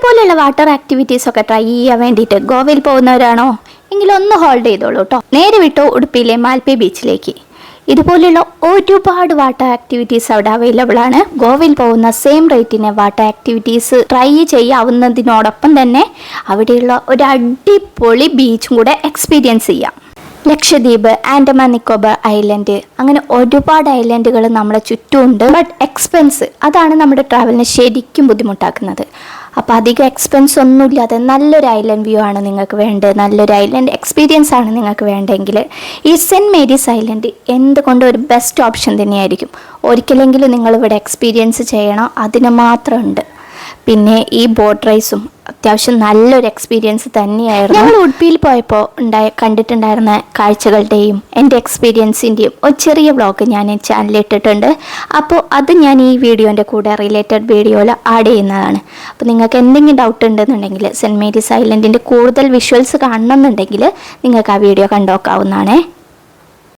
ഇതുപോലെയുള്ള water activities ഒക്കെ try ചെയ്യാൻ വേണ്ടിയിട്ട് ഗോവയിൽ പോകുന്നവരാണോ എങ്കിൽ ഒന്ന് ഹോൾഡ് ചെയ്തോളൂ കേട്ടോ. നേരെ വിട്ടോ ഉടുപ്പിയിലെ മാൽപ്പെ ബീച്ചിലേക്ക്. ഇതുപോലെയുള്ള ഒരുപാട് വാട്ടർ ആക്ടിവിറ്റീസ് അവിടെ അവൈലബിൾ ആണ്. ഗോവയിൽ പോകുന്ന സെയിം റേറ്റിന് വാട്ടർ ആക്ടിവിറ്റീസ് ട്രൈ ചെയ്യാവുന്നതിനോടൊപ്പം തന്നെ അവിടെയുള്ള ഒരു അടിപൊളി ബീച്ചും കൂടെ എക്സ്പീരിയൻസ് ചെയ്യാം. ലക്ഷദ്വീപ്, ആൻഡമാൻ നിക്കോബാർ ഐലൻഡ്, അങ്ങനെ ഒരുപാട് ഐലൻഡുകൾ നമ്മളെ ചുറ്റുമുണ്ട്. ബട്ട് എക്സ്പെൻസ് അതാണ് നമ്മുടെ ട്രാവലിനെ ശരിക്കും ബുദ്ധിമുട്ടാക്കുന്നത്. അപ്പോൾ അധികം എക്സ്പെൻസ് ഒന്നുമില്ലാതെ നല്ലൊരു ഐലൻഡ് വ്യൂ ആണ് നിങ്ങൾക്ക് വേണ്ടത്, നല്ലൊരു ഐലൻഡ് എക്സ്പീരിയൻസ് ആണ് നിങ്ങൾക്ക് വേണ്ടതെങ്കിൽ ഈ സെൻറ്റ് മേരീസ് ഐലൻഡ് എന്തുകൊണ്ട് ഒരു ബെസ്റ്റ് ഓപ്ഷൻ തന്നെയായിരിക്കും. ഒരിക്കലെങ്കിലും നിങ്ങളിവിടെ എക്സ്പീരിയൻസ് ചെയ്യണം, അതിന് മാത്രമുണ്ട്. പിന്നെ ഈ ബോട്ട് റൈസും അത്യാവശ്യം നല്ലൊരു എക്സ്പീരിയൻസ് തന്നെയായിരുന്നു. ഞങ്ങൾ ഉടുപ്പിയിൽ പോയപ്പോൾ കണ്ടിട്ടുണ്ടായിരുന്ന കാഴ്ചകളുടെയും എൻ്റെ എക്സ്പീരിയൻസിൻ്റെയും ഒരു ചെറിയ വ്ളോഗ് ഞാൻ ഈ ചാനലിൽ ഇട്ടിട്ടുണ്ട്. അപ്പോൾ അത് ഞാൻ ഈ വീഡിയോൻ്റെ കൂടെ റിലേറ്റഡ് വീഡിയോയിൽ ആഡ് ചെയ്യുന്നതാണ്. അപ്പോൾ നിങ്ങൾക്ക് എന്തെങ്കിലും ഡൗട്ട് ഉണ്ടെന്നുണ്ടെങ്കിൽ സെൻറ്റ് മേരീസ് ഐലൻഡിൻ്റെ കൂടുതൽ വിഷ്വൽസ് കാണണമെന്നുണ്ടെങ്കിൽ നിങ്ങൾക്ക് ആ വീഡിയോ കണ്ടുനോക്കാവുന്നതാണേ.